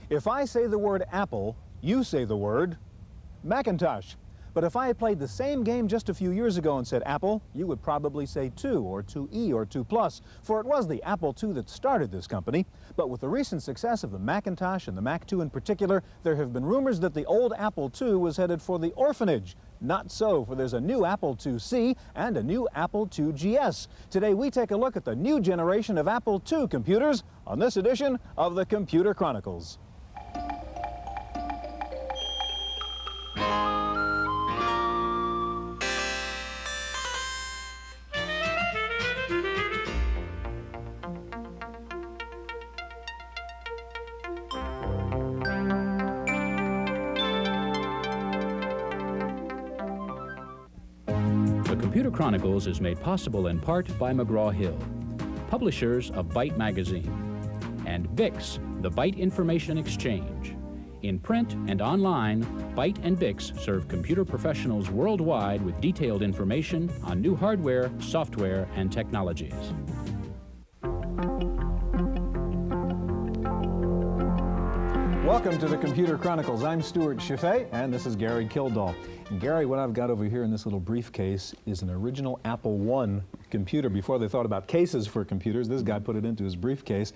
If I say the word Apple, you say the word Macintosh. But if I had played the same game just a few years ago and said Apple, you would probably say 2 or 2E or 2 Plus, for it was the Apple II that started this company. But with the recent success of the Macintosh and the Mac II in particular, there have been rumors that the old Apple II was headed for the orphanage. Not so, for there's a new Apple IIc and a new Apple II GS. Today we take a look at the new generation of Apple II computers on this edition of the Computer Chronicles. The Computer Chronicles is made possible in part by McGraw-Hill, publishers of Byte magazine, and BIX, the Byte Information Exchange. In print and online, Byte and BIX serve computer professionals worldwide with detailed information on new hardware, software, and technologies. Welcome to the Computer Chronicles. I'm Stewart Cheifet, and this is Gary Kildall. And Gary, what I've got over here in this little briefcase is an original Apple I computer. Before they thought about cases for computers, this guy put it into his briefcase.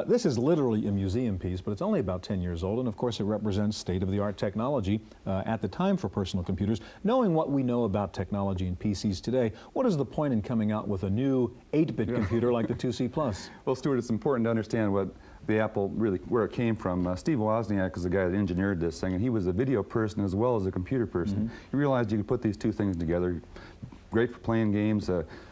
This is literally a museum piece, but it's only about 10 years old, and of course it represents state-of-the-art technology at the time for personal computers. Knowing what we know about technology and PCs today, what is the point in coming out with a new 8-bit computer like the IIc Plus? Well, Stuart, it's important to understand what the Apple, really, where it came from. Steve Wozniak is the guy that engineered this thing, and he was a video person as well as a computer person. He realized you could put these two things together. Great for playing games,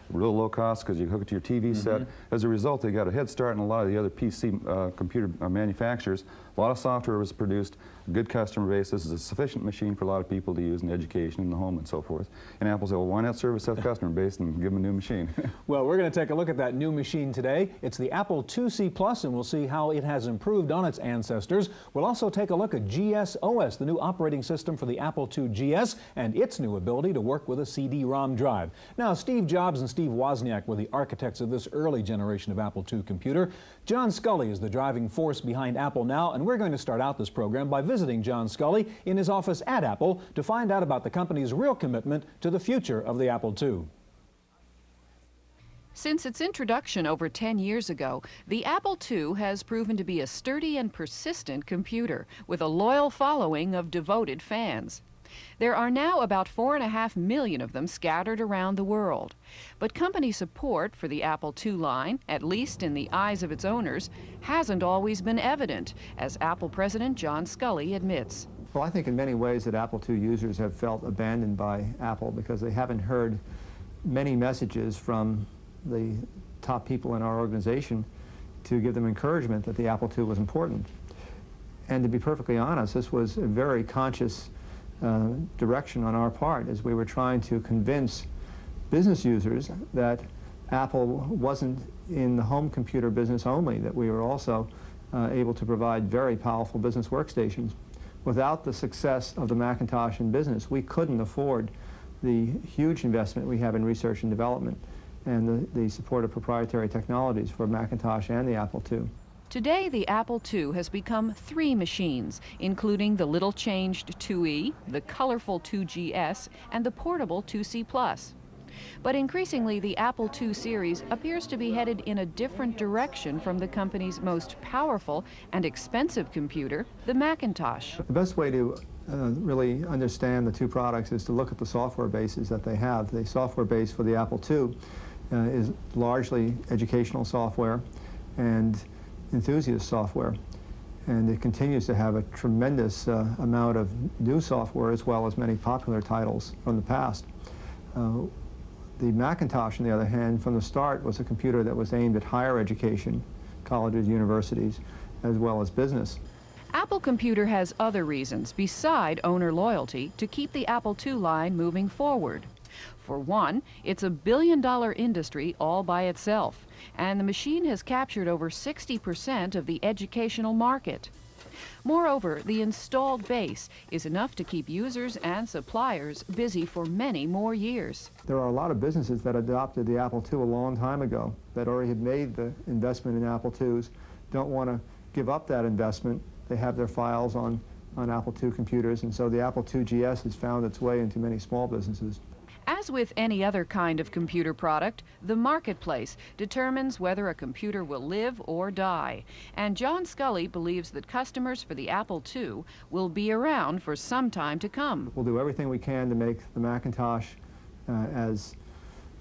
real low cost because you hook it to your TV set. As a result, they got a head start in a lot of the other PC computer manufacturers. A lot of software was produced, good customer base. This is a sufficient machine for a lot of people to use in education, in the home, and so forth. And Apple said, well, why not service that customer base and give them a new machine? Well, we're going to take a look at that new machine today. It's the Apple IIc Plus, and we'll see how it has improved on its ancestors. We'll also take a look at GS-OS, the new operating system for the Apple II GS, and its new ability to work with a CD-ROM drive. Now, Steve Jobs and Steve Wozniak were the architects of this early generation of Apple II computer. John Sculley is the driving force behind Apple now, and we're going to start out this program by visiting John Sculley in his office at Apple to find out about the company's real commitment to the future of the Apple II. Since its introduction over 10 years ago, the Apple II has proven to be a sturdy and persistent computer with a loyal following of devoted fans. There are now about 4.5 million of them scattered around the world. But company support for the Apple II line, at least in the eyes of its owners, hasn't always been evident, as Apple President John Sculley admits. Well, I think in many ways that Apple II users have felt abandoned by Apple because they haven't heard many messages from the top people in our organization to give them encouragement that the Apple II was important. And to be perfectly honest, this was a very conscious direction on our part as we were trying to convince business users that Apple wasn't in the home computer business only, that we were also able to provide very powerful business workstations. Without the success of the Macintosh in business, we couldn't afford the huge investment we have in research and development and the support of proprietary technologies for Macintosh and the Apple II. Today, the Apple II has become 3 machines, including the little-changed IIe, the colorful IIgs, and the portable IIc Plus. But increasingly, the Apple II series appears to be headed in a different direction from the company's most powerful and expensive computer, the Macintosh. The best way to really understand the two products is to look at the software bases that they have. The software base for the Apple II is largely educational software and enthusiast software, and it continues to have a tremendous amount of new software as well as many popular titles from the past. The Macintosh, on the other hand, from the start was a computer that was aimed at higher education, colleges, universities, as well as business. Apple Computer has other reasons beside owner loyalty to keep the Apple II line moving forward. For one, it's a billion-dollar industry all by itself, and the machine has captured over 60% of the educational market. Moreover, the installed base is enough to keep users and suppliers busy for many more years. There are a lot of businesses that adopted the Apple II a long time ago that already had made the investment in Apple IIs, don't want to give up that investment they have their files on Apple II computers, and so the Apple II GS has found its way into many small businesses. As with any other kind of computer product, the marketplace determines whether a computer will live or die. And John Scully believes that customers for the Apple II will be around for some time to come. We'll do everything we can to make the Macintosh as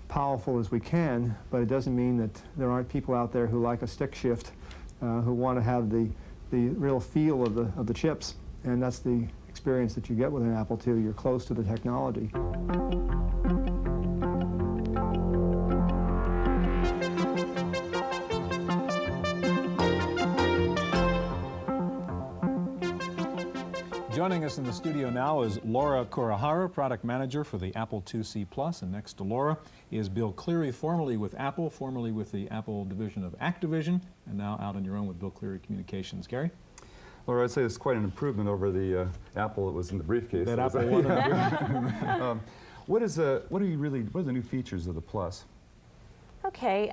powerful as we can, but it doesn't mean that there aren't people out there who like a stick shift, who want to have the real feel of the chips. And that's the experience that you get with an Apple II. You're close to the technology. Joining us in the studio now is Laura Kurihara, product manager for the Apple IIc Plus, and next to Laura is Bill Cleary, formerly with Apple, formerly with the Apple division of Activision, and now out on your own with Bill Cleary Communications. Gary? Laura, I'd say it's quite an improvement over the Apple that was in the briefcase. That Apple one. What are the new features of the Plus? Okay,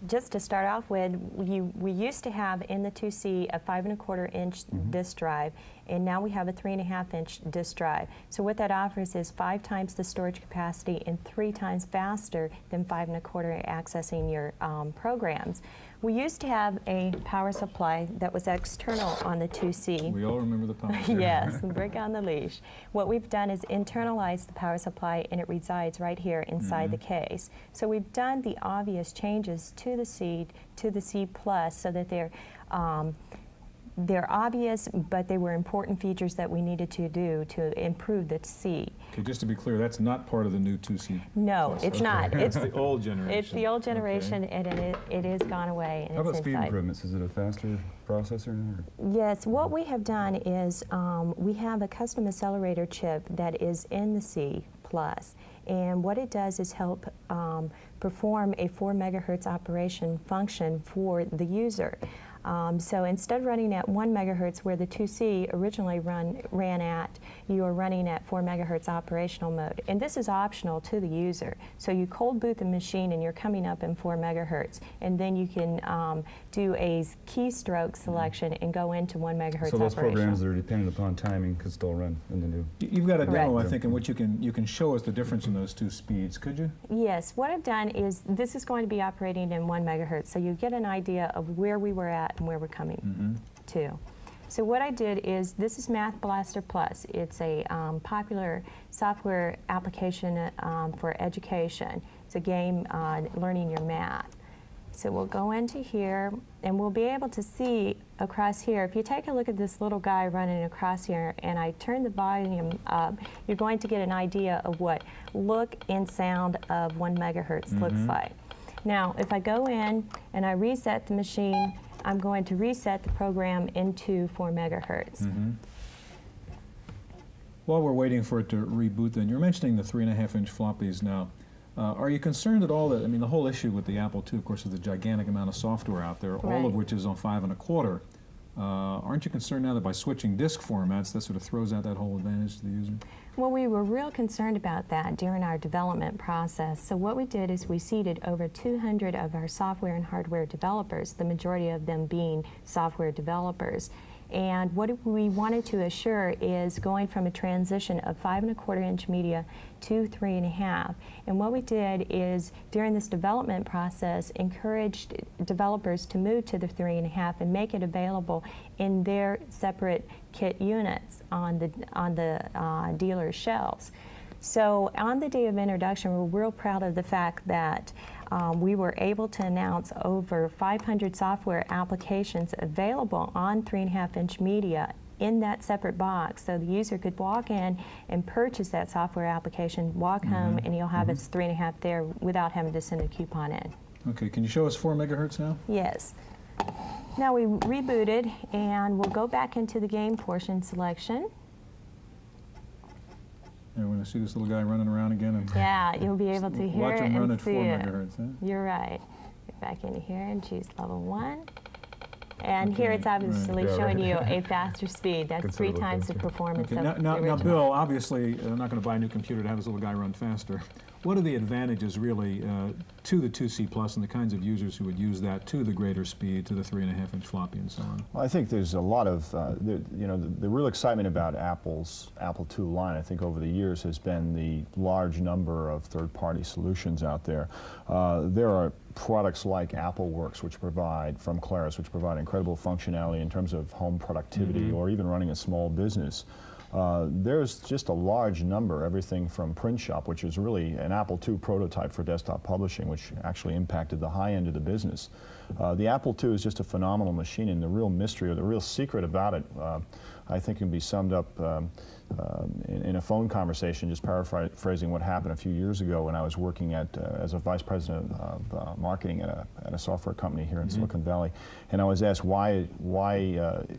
just to start off with, we used to have in the 2C a 5¼ inch disk drive, and now we have a 3½ inch disk drive. So what that offers is 5 times the storage capacity and 3 times faster than 5¼ accessing your programs. We used to have a power supply that was external on the 2C. We all remember the power supply. Yes, the brick on the leash. What we've done is internalize the power supply, and it resides right here inside the case. So we've done the obvious changes to the C Plus so that they're obvious, but they were important features that we needed to do to improve the C. Okay, just to be clear, that's not part of the new 2C. No, Plus. it's not. It's the old generation. It's the old generation, and it is gone away. And How about it's speed inside. improvements? Is it a faster processor? Or? Yes, what we have done is we have a custom accelerator chip that is in the C Plus, and what it does is help perform a 4 megahertz operation function for the user. So instead of running at 1 megahertz where the 2C originally ran at, you are running at 4 megahertz operational mode. And this is optional to the user. So you cold boot the machine and you're coming up in 4 megahertz. And then you can do a keystroke selection and go into 1 megahertz So those operational. programs that are dependent upon timing could still run in the new. You've got a demo, Correct. I think, in which you can show us the difference in those two speeds, could you? Yes, what I've done is this is going to be operating in 1 megahertz, so you get an idea of where we were at and where we're coming to. So what I did is, this is Math Blaster Plus. It's a popular software application for education. It's a game learning your math. So we'll go into here, and we'll be able to see across here. If you take a look at this little guy running across here, and I turn the volume up, you're going to get an idea of what look and sound of 1 megahertz looks like. Now, if I go in and I reset the machine, I'm going to reset the program into 4 megahertz. While we're waiting for it to reboot, then, you're mentioning the 3½ inch floppies now. Are you concerned at all that, I mean, the whole issue with the Apple II, of course, is the gigantic amount of software out there, all of which is on 5¼ Aren't you concerned now that by switching disk formats, that sort of throws out that whole advantage to the user? Well, we were real concerned about that during our development process. So what we did is we seeded over 200 of our software and hardware developers, the majority of them being software developers. And what we wanted to assure is going from a transition of 5¼ inch media to 3½. And what we did is, during this development process, encouraged developers to move to the 3½ and make it available in their separate kit units on the dealer shelves. So on the day of introduction, we're real proud of the fact that we were able to announce over 500 software applications available on 3½ inch media in that separate box, so the user could walk in and purchase that software application, walk home, and he'll have its 3½ there without having to send a coupon in. Okay, can you show us 4 megahertz now? Yes. Now we rebooted, and we'll go back into the game portion selection. Yeah, we're going to see this little guy running around again. And Yeah, you'll be able to hear watch it him run and at 4 see it. megahertz. Huh? You're right. Get back into here and choose level 1. And here it's obviously Yeah, showing right. you a faster speed. That's 3 times the performance Okay, of the now, original. Bill, obviously, I'm not going to buy a new computer to have this little guy run faster. What are the advantages, really, to the 2C Plus and the kinds of users who would use that to the greater speed, to the 3.5-inch floppy and so on? Well, I think there's a lot of, the real excitement about Apple's Apple II line, I think, over the years has been the large number of third-party solutions out there. There are products like AppleWorks, which provide, from Claris, which provide incredible functionality in terms of home productivity or even running a small business. There's just a large number, everything from Print Shop, which is really an Apple II prototype for desktop publishing, which actually impacted the high end of the business. The Apple II is just a phenomenal machine, and the real mystery or the real secret about it, I think, can be summed up in a phone conversation, just paraphrasing what happened a few years ago when I was working as a vice president of marketing at a software company here in Silicon Valley, and I was asked why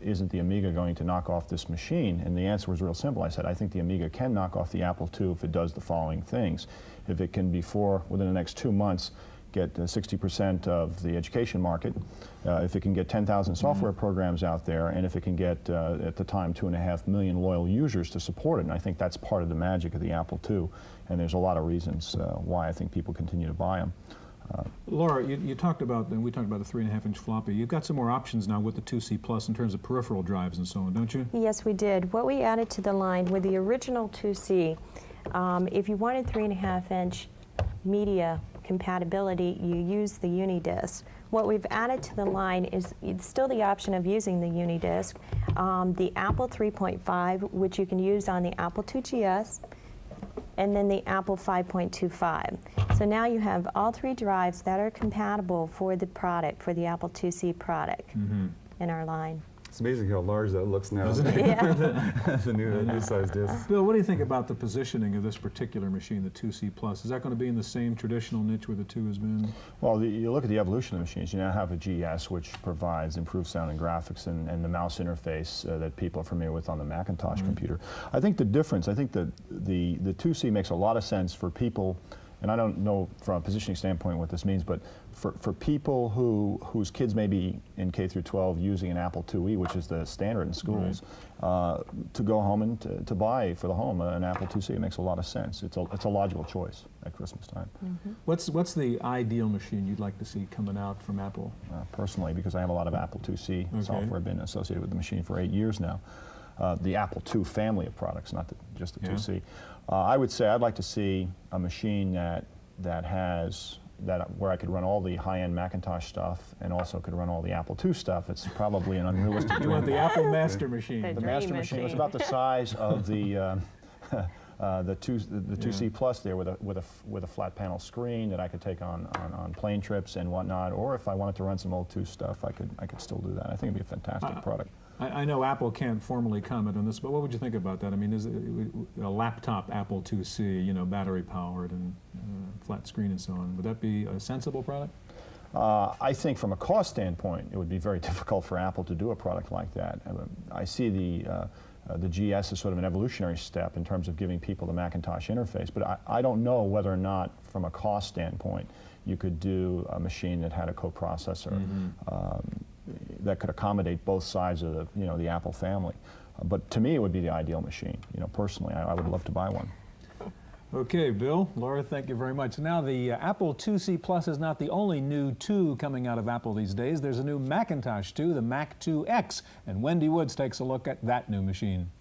isn't the Amiga going to knock off this machine? And the answer was real simple. I said, I think the Amiga can knock off the Apple II if it does the following things. If it can, within the next 2 months, get 60% of the education market, if it can get 10,000 software programs out there, and if it can get, at the time, 2.5 million loyal users to support it. And I think that's part of the magic of the Apple II, and there's a lot of reasons why I think people continue to buy them. Laura, you talked about, and we talked about the 3.5-inch floppy. You've got some more options now with the 2C Plus in terms of peripheral drives and so on, don't you? Yes, we did. What we added to the line with the original 2C, if you wanted 3.5-inch media compatibility, you use the UniDisc. What we've added to the line is still the option of using the UniDisc, the Apple 3.5, which you can use on the Apple II GS, and then the Apple 5.25. So now you have all 3 drives that are compatible for the product, for the Apple IIc product in our line. It's amazing how large that looks now. Yeah. The new size disc. Bill, what do you think about the positioning of this particular machine, the 2C Plus? Is that going to be in the same traditional niche where the 2 has been? Well, you look at the evolution of the machines. You now have a GS, which provides improved sound and graphics, and the mouse interface that people are familiar with on the Macintosh computer. I think the difference, the 2C makes a lot of sense for people, and I don't know from a positioning standpoint what this means, but for people whose kids may be in K through 12 using an Apple IIe, which is the standard in schools, to go home and to buy for the home an Apple IIc, it makes a lot of sense. It's a logical choice at Christmas time. What's the ideal machine you'd like to see coming out from Apple? Personally, because I have a lot of Apple IIc software, been associated with the machine for 8 years now. The Apple II family of products, not just the 2C. I would say I'd like to see a machine where I could run all the high-end Macintosh stuff and also could run all the Apple II stuff. It's probably an unrealistic dream. You want the Apple Master Machine. The The Master Machine was about the size of the 2C Plus there, with a flat panel screen that I could take on plane trips and whatnot. Or if I wanted to run some old 2 stuff, I could still do that. I think it'd be a fantastic product. I know Apple can't formally comment on this, but what would you think about that? I mean, is it a laptop Apple IIc, battery powered and flat screen and so on? Would that be a sensible product? I think from a cost standpoint, it would be very difficult for Apple to do a product like that. I see the GS as sort of an evolutionary step in terms of giving people the Macintosh interface, but I don't know whether or not, from a cost standpoint, you could do a machine that had a coprocessor that could accommodate both sides of the Apple family. But to me, it would be the ideal machine. Personally, I would love to buy one. Okay, Bill, Laura, thank you very much. Now, the Apple IIc Plus is not the only new 2 coming out of Apple these days. There's a new Macintosh 2, the Mac 2X, and Wendy Woods takes a look at that new machine.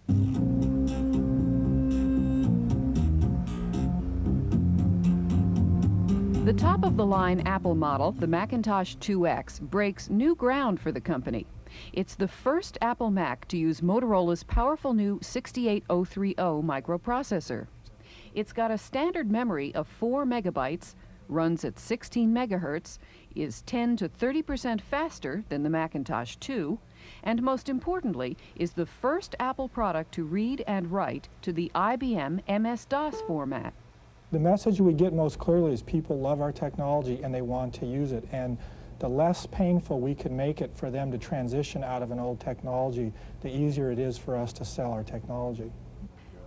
The top-of-the-line Apple model, the Macintosh 2X, breaks new ground for the company. It's the first Apple Mac to use Motorola's powerful new 68030 microprocessor. It's got a standard memory of 4 megabytes, runs at 16 megahertz, is 10 to 30% faster than the Macintosh 2, and most importantly, is the first Apple product to read and write to the IBM MS-DOS format. The message we get most clearly is people love our technology and they want to use it. And the less painful we can make it for them to transition out of an old technology, the easier it is for us to sell our technology.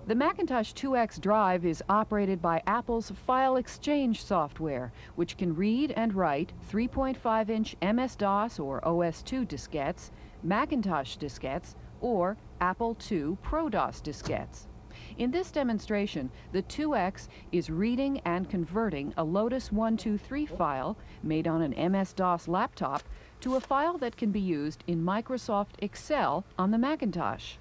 The Macintosh 2X drive is operated by Apple's File Exchange software, which can read and write 3.5-inch MS-DOS or OS2 diskettes, Macintosh diskettes, or Apple II Pro-DOS diskettes. In this demonstration, the 2X is reading and converting a Lotus 123 file made on an MS-DOS laptop to a file that can be used in Microsoft Excel on the Macintosh.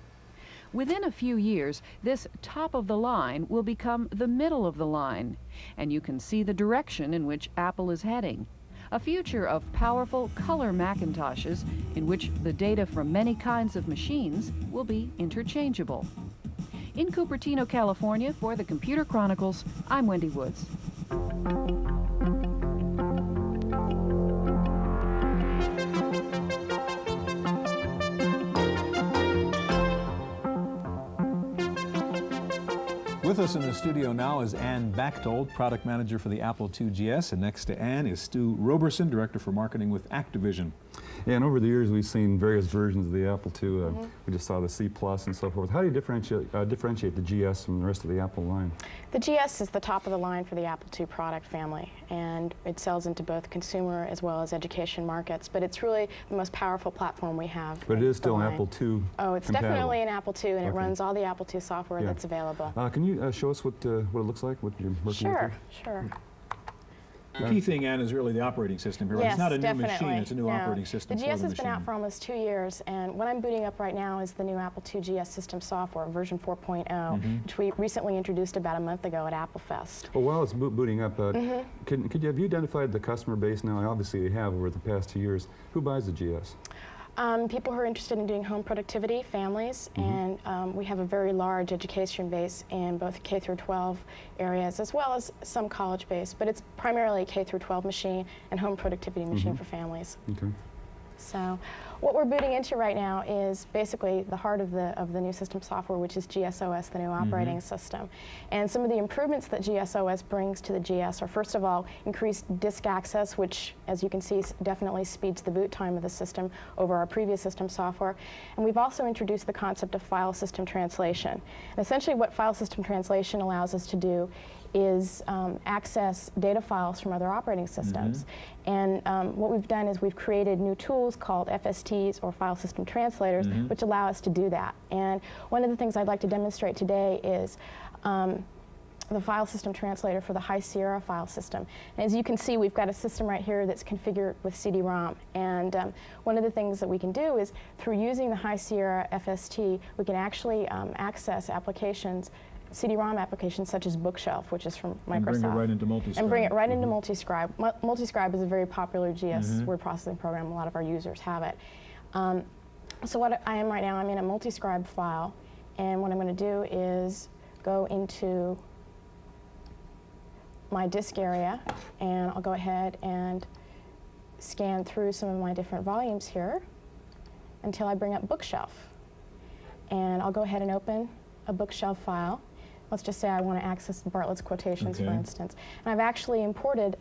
Within a few years, this top of the line will become the middle of the line, and you can see the direction in which Apple is heading. A future of powerful color Macintoshes in which the data from many kinds of machines will be interchangeable. In Cupertino, California, for the Computer Chronicles, I'm Wendy Woods. With us in the studio now is Ann Bachtold, Product Manager for the Apple II GS, and next to Ann is Stu Roberson, Director for Marketing with Activision. Yeah, and over the years we've seen various versions of the Apple II. We just saw the C Plus and so forth. How do you differentiate the GS from the rest of the Apple line? The GS is the top of the line for the Apple II product family, and it sells into both consumer as well as education markets, but it's really the most powerful platform we have. But it is still an Apple II Oh, it's compatible. Definitely an Apple II, and it runs all the Apple II software that's available. Can you show us what it looks like, what you're working with here? Sure. The key thing, Ann, is really the operating system here. Yes, It's not a definitely. new machine, it's a new operating system The for GS the has been out for almost 2 years, and what I'm booting up right now is the new Apple II GS system software, version 4.0, which we recently introduced about a month ago at Apple Fest. Well, while it's booting up, have you identified the customer base now? Obviously you have over the past 2 years. Who buys the GS? People who are interested in doing home productivity, families, and we have a very large education base in both K through 12 areas as well as some college base, but it's primarily a K through 12 machine and home productivity machine for families. Okay. So what we're booting into right now is basically the heart of the new system software, which is GSOS, the new operating system. And some of the improvements that GSOS brings to the GS are, first of all, increased disk access, which, as you can see, definitely speeds the boot time of the system over our previous system software. And we've also introduced the concept of file system translation. And essentially what file system translation allows us to do is access data files from other operating systems. And what we've done is we've created new tools called FSTs, or file system translators, which allow us to do that. And one of the things I'd like to demonstrate today is the file system translator for the High Sierra file system. And as you can see, we've got a system right here that's configured with CD-ROM. And one of the things that we can do is, through using the High Sierra FST, we can actually access applications, CD-ROM applications such as Bookshelf, which is from Microsoft. And bring it right into Multiscribe. And bring it right into Multiscribe. Multiscribe is a very popular GS word processing program. A lot of our users have it. So what I am right now, I'm in a Multiscribe file, and what I'm going to do is go into my disk area, and I'll go ahead and scan through some of my different volumes here until I bring up Bookshelf. And I'll go ahead and open a Bookshelf file. Let's just say I want to access Bartlett's quotations, for instance. And I've actually imported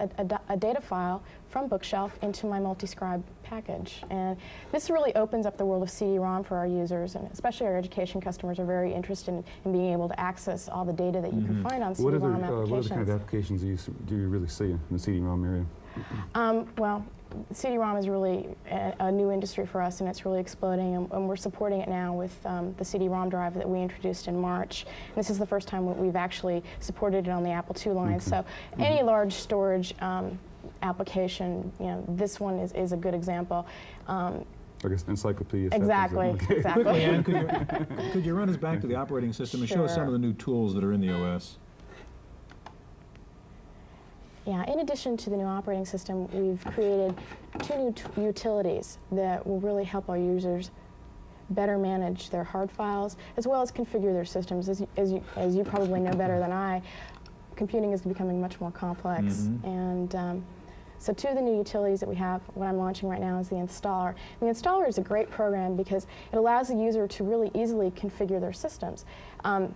a data file from Bookshelf into my Multiscribe package. And this really opens up the world of CD-ROM for our users, and especially our education customers are very interested in being able to access all the data that you can find on CD-ROM applications. What other kind of applications do you really see in the CD-ROM area? Well, CD-ROM is really a new industry for us, and it's really exploding, and we're supporting it now with the CD-ROM drive that we introduced in March. And this is the first time we've actually supported it on the Apple II line. So any large storage application, this one is a good example. I guess encyclopedia. Exactly. Exactly. Quickly, Ann, could you run us back to the operating system and show us some of the new tools that are in the OS? Yeah, in addition to the new operating system, we've created 2 new utilities that will really help our users better manage their hard files, as well as configure their systems. As you probably know better than I, computing is becoming much more complex. And so 2 of the new utilities that we have, what I'm launching right now, is the installer. And the installer is a great program because it allows the user to really easily configure their systems.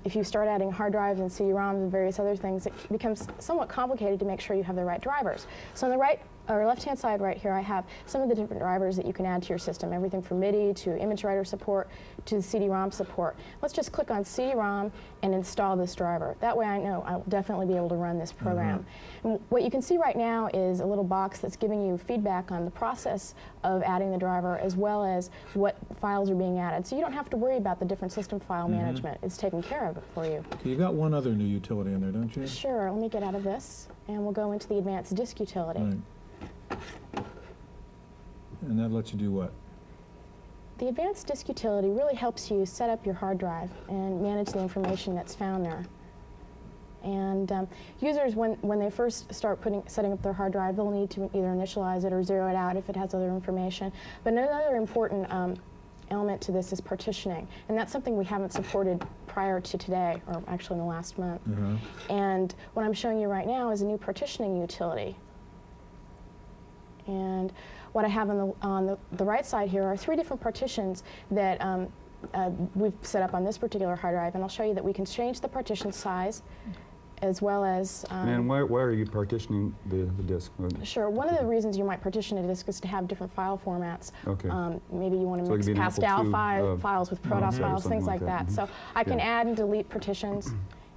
If you start adding hard drives and CD-ROMs and various other things, it becomes somewhat complicated to make sure you have the right drivers. So on the right our left-hand side right here, I have some of the different drivers that you can add to your system, everything from MIDI to image writer support to CD-ROM support. Let's just click on CD-ROM and install this driver. That way I know I'll definitely be able to run this program. And what you can see right now is a little box that's giving you feedback on the process of adding the driver as well as what files are being added. So you don't have to worry about the different system file management. It's taken care of it for you. You've got one other new utility in there, don't you? Sure. Let me get out of this and we'll go into the advanced disk utility. Right. And that lets you do what? The advanced disk utility really helps you set up your hard drive and manage the information that's found there. And users, when they first start setting up their hard drive, they'll need to either initialize it or zero it out if it has other information. But another important element to this is partitioning, and that's something we haven't supported prior to today, or actually in the last month. And what I'm showing you right now is a new partitioning utility. And what I have on the right side here are 3 different partitions that we've set up on this particular hard drive, and I'll show you that we can change the partition size as well as... and why are you partitioning the disk? Sure. One of the reasons you might partition a disk is to have different file formats. Okay. Maybe you want to mix Pascal files with Proto files, things like that. So I can add and delete partitions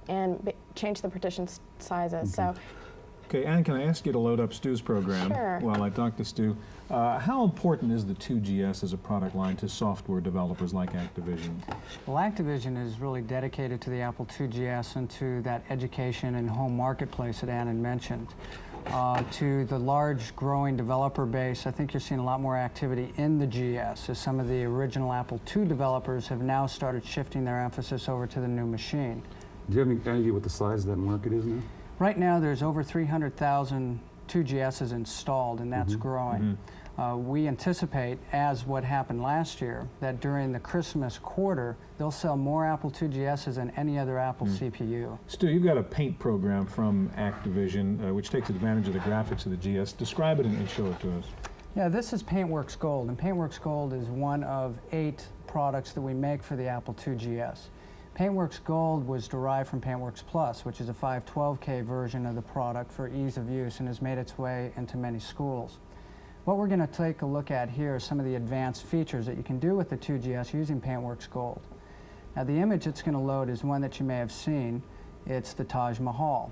and change the partition sizes. So. Okay, Ann, can I ask you to load up Stu's program while I talk to Stu? How important is the 2GS as a product line to software developers like Activision? Well, Activision is really dedicated to the Apple 2GS and to that education and home marketplace that Ann had mentioned. To the large growing developer base, I think you're seeing a lot more activity in the GS as some of the original Apple II developers have now started shifting their emphasis over to the new machine. Do you have any idea what the size of that market is now? Right now, there's over 300,000 2GSs installed, and that's growing. We anticipate, as what happened last year, that during the Christmas quarter, they'll sell more Apple 2GSs than any other Apple CPU. Stu, you've got a paint program from Activision, which takes advantage of the graphics of the GS. Describe it and show it to us. Yeah, this is PaintWorks Gold, and PaintWorks Gold is one of 8 products that we make for the Apple 2GS. PaintWorks Gold was derived from PaintWorks Plus, which is a 512K version of the product for ease of use and has made its way into many schools. What we're going to take a look at here is some of the advanced features that you can do with the 2GS using PaintWorks Gold. Now, the image it's going to load is one that you may have seen. It's the Taj Mahal.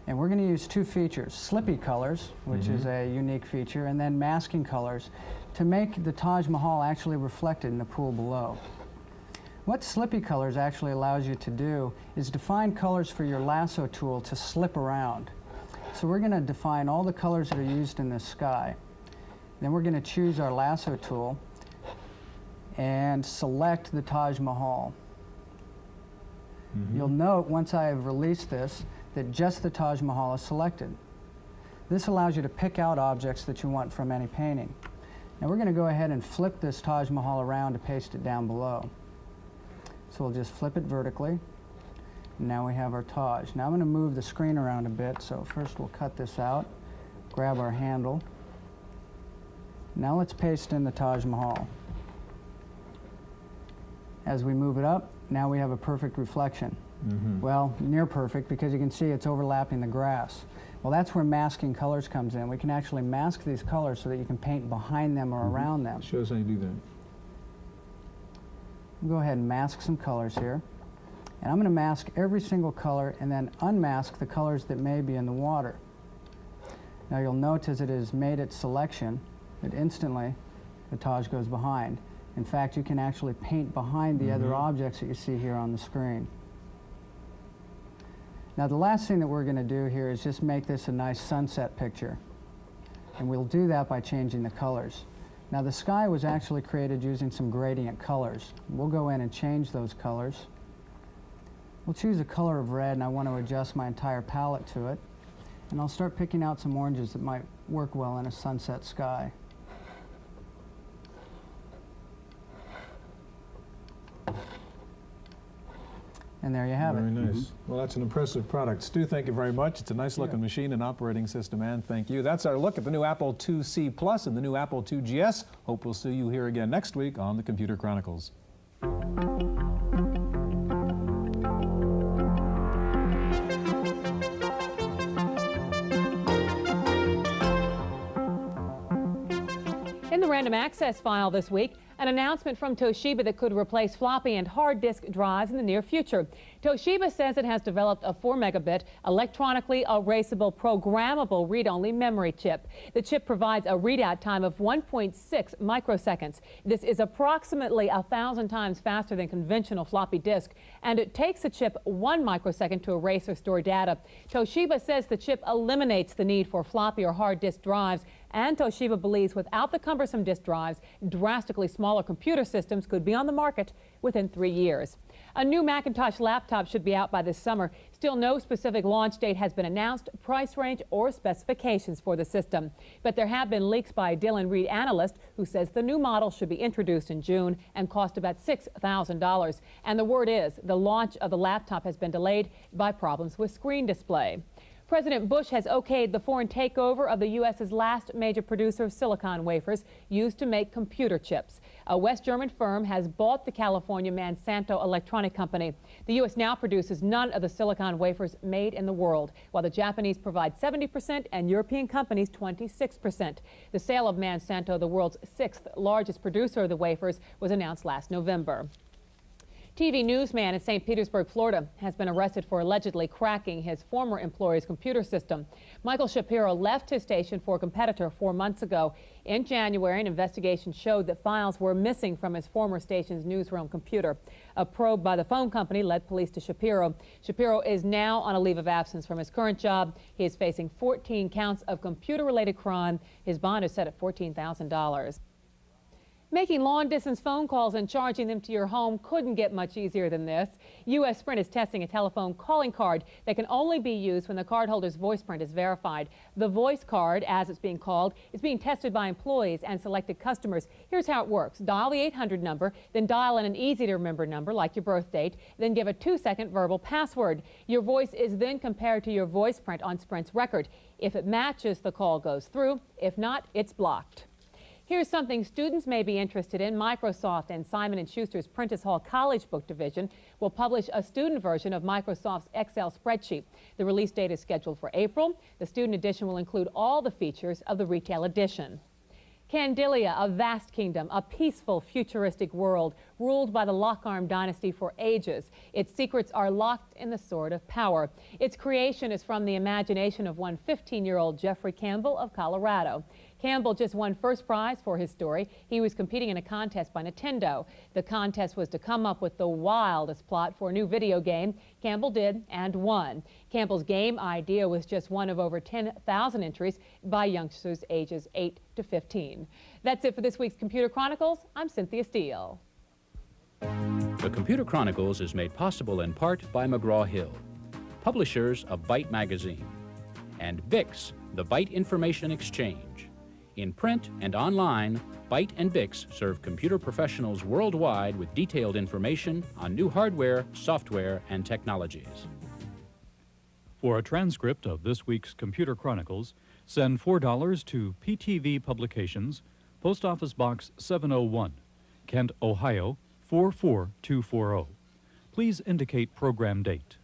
And we're going to use 2 features, slippy colors, which is a unique feature, and then masking colors to make the Taj Mahal actually reflected in the pool below. What Slippy Colors actually allows you to do is define colors for your lasso tool to slip around. So we're going to define all the colors that are used in the sky. Then we're going to choose our lasso tool and select the Taj Mahal. You'll note once I have released this that just the Taj Mahal is selected. This allows you to pick out objects that you want from any painting. Now we're going to go ahead and flip this Taj Mahal around to paste it down below. So we'll just flip it vertically. And now we have our Taj. Now I'm going to move the screen around a bit. So first we'll cut this out, grab our handle. Now let's paste in the Taj Mahal. As we move it up, now we have a perfect reflection. Well, near perfect, because you can see it's overlapping the grass. Well, that's where masking colors comes in. We can actually mask these colors so that you can paint behind them or around them. Show us how you do that. Go ahead and mask some colors here. And I'm going to mask every single color and then unmask the colors that may be in the water. Now you'll note as it has made its selection that instantly the Taj goes behind. In fact, you can actually paint behind the other objects that you see here on the screen. Now the last thing that we're going to do here is just make this a nice sunset picture. And we'll do that by changing the colors. Now the sky was actually created using some gradient colors. We'll go in and change those colors. We'll choose a color of red, and I want to adjust my entire palette to it. And I'll start picking out some oranges that might work well in a sunset sky. And there you have it. Very nice. Well, that's an impressive product. Stu, thank you very much. It's a nice looking machine and operating system, and thank you. That's our look at the new Apple IIc Plus and the new Apple II GS. Hope we'll see you here again next week on the Computer Chronicles. Random Access File this week, an announcement from Toshiba that could replace floppy and hard disk drives in the near future. Toshiba says it has developed a 4-megabit, electronically erasable, programmable read-only memory chip. The chip provides a readout time of 1.6 microseconds. This is approximately 1,000 times faster than conventional floppy disk, and it takes the chip 1 microsecond to erase or store data. Toshiba says the chip eliminates the need for floppy or hard disk drives, and Toshiba believes without the cumbersome disk drives, drastically smaller computer systems could be on the market within 3 years. A new Macintosh laptop should be out by this summer. Still, no specific launch date has been announced, price range, or specifications for the system. But there have been leaks by a Dylan Reed analyst who says the new model should be introduced in June and cost about $6,000. And the word is the launch of the laptop has been delayed by problems with screen display. President Bush has okayed the foreign takeover of the U.S.'s last major producer of silicon wafers used to make computer chips. A West German firm has bought the California Monsanto Electronic Company. The U.S. now produces none of the silicon wafers made in the world, while the Japanese provide 70% and European companies 26%. The sale of Monsanto, the world's 6th largest producer of the wafers, was announced last November. TV newsman in St. Petersburg, Florida, has been arrested for allegedly cracking his former employer's computer system. Michael Shapiro left his station for a competitor 4 months ago. In January, an investigation showed that files were missing from his former station's newsroom computer. A probe by the phone company led police to Shapiro. Shapiro is now on a leave of absence from his current job. He is facing 14 counts of computer-related crime. His bond is set at $14,000. Making long-distance phone calls and charging them to your home couldn't get much easier than this. U.S. Sprint is testing a telephone calling card that can only be used when the cardholder's voice print is verified. The voice card, as it's being called, is being tested by employees and selected customers. Here's how it works. Dial the 800 number, then dial in an easy-to-remember number like your birth date, then give a 2-second verbal password. Your voice is then compared to your voice print on Sprint's record. If it matches, the call goes through. If not, it's blocked. Here's something students may be interested in. Microsoft and Simon & Schuster's Prentice Hall College Book Division will publish a student version of Microsoft's Excel spreadsheet. The release date is scheduled for April. The student edition will include all the features of the retail edition. Candilia, a vast kingdom, a peaceful, futuristic world ruled by the Lockarm dynasty for ages. Its secrets are locked in the sword of power. Its creation is from the imagination of one 15-year-old Jeffrey Campbell of Colorado. Campbell just won first prize for his story. He was competing in a contest by Nintendo. The contest was to come up with the wildest plot for a new video game. Campbell did and won. Campbell's game idea was just one of over 10,000 entries by youngsters ages 8 to 15. That's it for this week's Computer Chronicles. I'm Cynthia Steele. The Computer Chronicles is made possible in part by McGraw-Hill, publishers of Byte magazine, and VIX, the Byte Information Exchange. In print and online, Byte and VIX serve computer professionals worldwide with detailed information on new hardware, software, and technologies. For a transcript of this week's Computer Chronicles, send $4 to PTV Publications, Post Office Box 701, Kent, Ohio 44240. Please indicate program date.